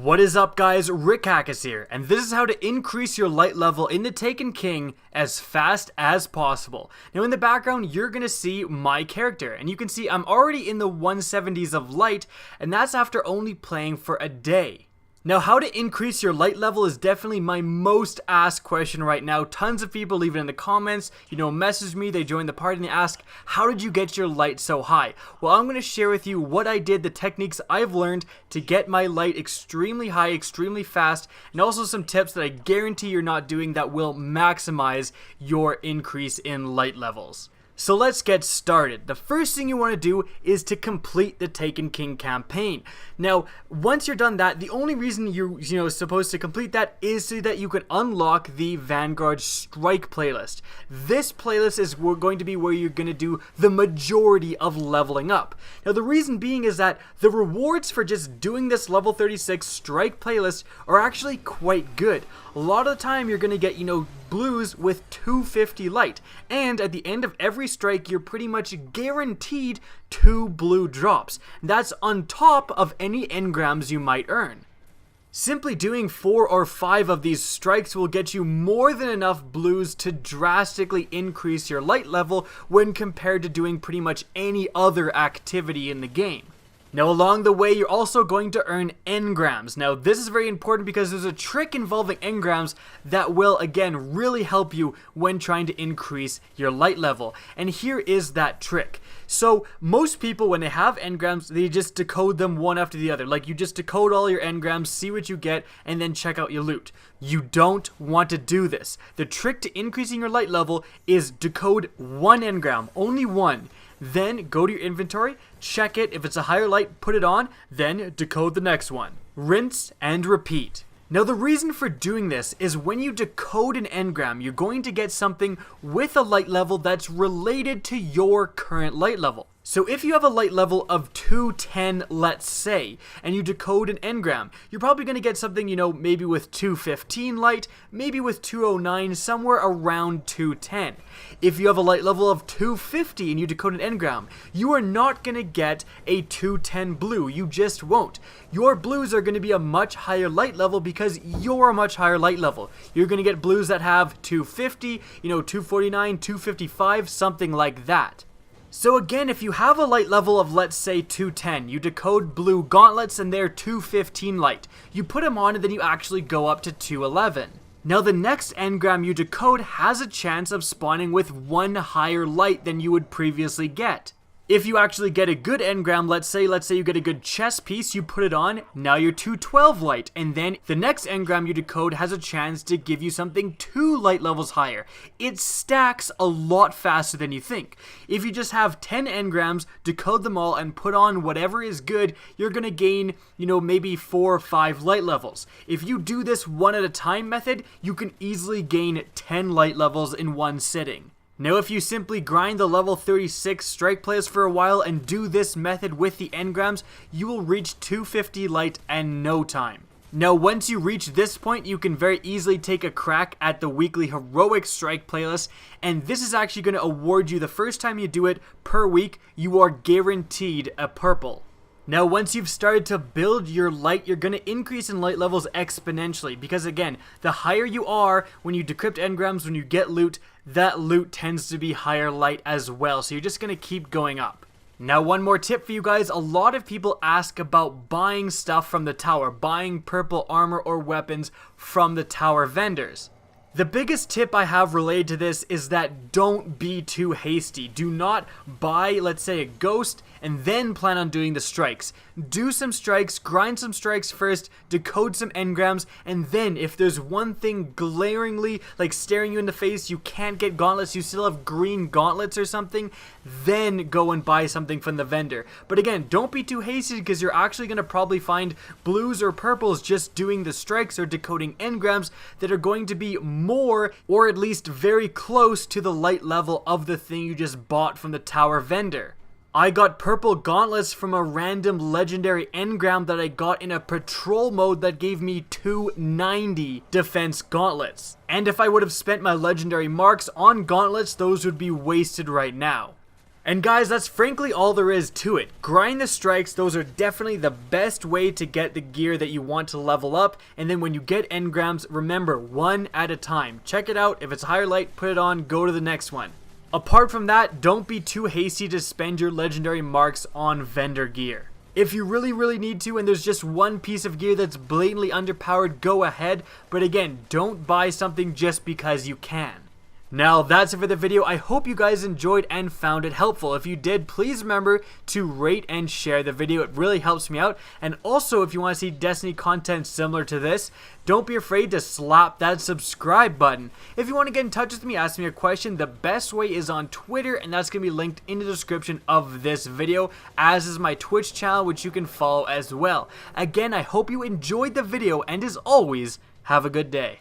What is up guys, Rickhackers here, and this is how to increase your light level in the Taken King as fast as possible. Now in the background you're gonna see my character, and you can see I'm already in the 170s of light, and that's after only playing for a day. Now how to increase your light level is definitely my most asked question right now. Tons of people leave it in the comments, message me, they join the party and they ask, how did you get your light so high? Well, I'm going to share with you what I did, the techniques I've learned to get my light extremely high, extremely fast, and also some tips that I guarantee you're not doing that will maximize your increase in light levels. So let's get started. The first thing you want to do is to complete the Taken King campaign. Now, once you're done that, the only reason you're supposed to complete that is so that you can unlock the Vanguard Strike playlist. This playlist is going to be where you're going to do the majority of leveling up. Now, the reason being is that the rewards for just doing this level 36 Strike playlist are actually quite good. A lot of the time you're going to get, blues with 250 light, and at the end of every strike you're pretty much guaranteed 2 blue drops. That's on top of any engrams you might earn. Simply doing 4 or 5 of these strikes will get you more than enough blues to drastically increase your light level when compared to doing pretty much any other activity in the game. Now along the way, you're also going to earn engrams. Now this is very important because there's a trick involving engrams that will again really help you when trying to increase your light level. And here is that trick. So most people, when they have engrams, they just decode them one after the other. Like you just decode all your engrams, see what you get, and then check out your loot. You don't want to do this. The trick to increasing your light level is decode one engram, only one. Then go to your inventory, check it, if it's a higher light, put it on, then decode the next one. Rinse and repeat. Now the reason for doing this is when you decode an engram, you're going to get something with a light level that's related to your current light level. So if you have a light level of 210, let's say, and you decode an engram, you're probably going to get something, maybe with 215 light, maybe with 209, somewhere around 210. If you have a light level of 250 and you decode an engram, you are not going to get a 210 blue. You just won't. Your blues are going to be a much higher light level because you're a much higher light level. You're going to get blues that have 250, 249, 255, something like that. So again, if you have a light level of, let's say, 210, you decode blue gauntlets and they're 215 light. You put them on and then you actually go up to 211. Now the next engram you decode has a chance of spawning with one higher light than you would previously get. If you actually get a good engram, let's say you get a good chest piece, you put it on, now you're 212 light, and then the next engram you decode has a chance to give you something 2 light levels higher. It stacks a lot faster than you think. If you just have 10 engrams, decode them all, and put on whatever is good, you're gonna gain, maybe 4 or 5 light levels. If you do this one at a time method, you can easily gain 10 light levels in one sitting. Now if you simply grind the level 36 strike plays for a while and do this method with the engrams, you will reach 250 light in no time. Now once you reach this point, you can very easily take a crack at the weekly heroic strike playlist, and this is actually going to award you, the first time you do it per week, you are guaranteed a purple. Now once you've started to build your light, you're going to increase in light levels exponentially because again, the higher you are, when you decrypt engrams, when you get loot, that loot tends to be higher light as well, so you're just going to keep going up. Now one more tip for you guys, a lot of people ask about buying stuff from the tower, buying purple armor or weapons from the tower vendors. The biggest tip I have related to this is that don't be too hasty. Do not buy, let's say, a ghost and then plan on doing the strikes. Do some strikes, grind some strikes first, decode some engrams, and then if there's one thing glaringly, like staring you in the face, you can't get gauntlets, you still have green gauntlets or something, then go and buy something from the vendor. But again, don't be too hasty because you're actually going to probably find blues or purples just doing the strikes or decoding engrams that are going to be more, or at least very close to the light level of the thing you just bought from the tower vendor. I got purple gauntlets from a random legendary engram that I got in a patrol mode that gave me 290 defense gauntlets. And if I would have spent my legendary marks on gauntlets, those would be wasted right now. And guys, that's frankly all there is to it. Grind the strikes, those are definitely the best way to get the gear that you want to level up, and then when you get engrams, remember, one at a time. Check it out, if it's higher light, put it on, go to the next one. Apart from that, don't be too hasty to spend your legendary marks on vendor gear. If you really need to and there's just one piece of gear that's blatantly underpowered, go ahead, but again, don't buy something just because you can. Now that's it for the video. I hope you guys enjoyed and found it helpful. If you did, please remember to rate and share the video. It really helps me out. And also, if you want to see Destiny content similar to this, don't be afraid to slap that subscribe button. If you want to get in touch with me, ask me a question, the best way is on Twitter, and that's going to be linked in the description of this video, as is my Twitch channel, which you can follow as well. Again, I hope you enjoyed the video, and as always, have a good day.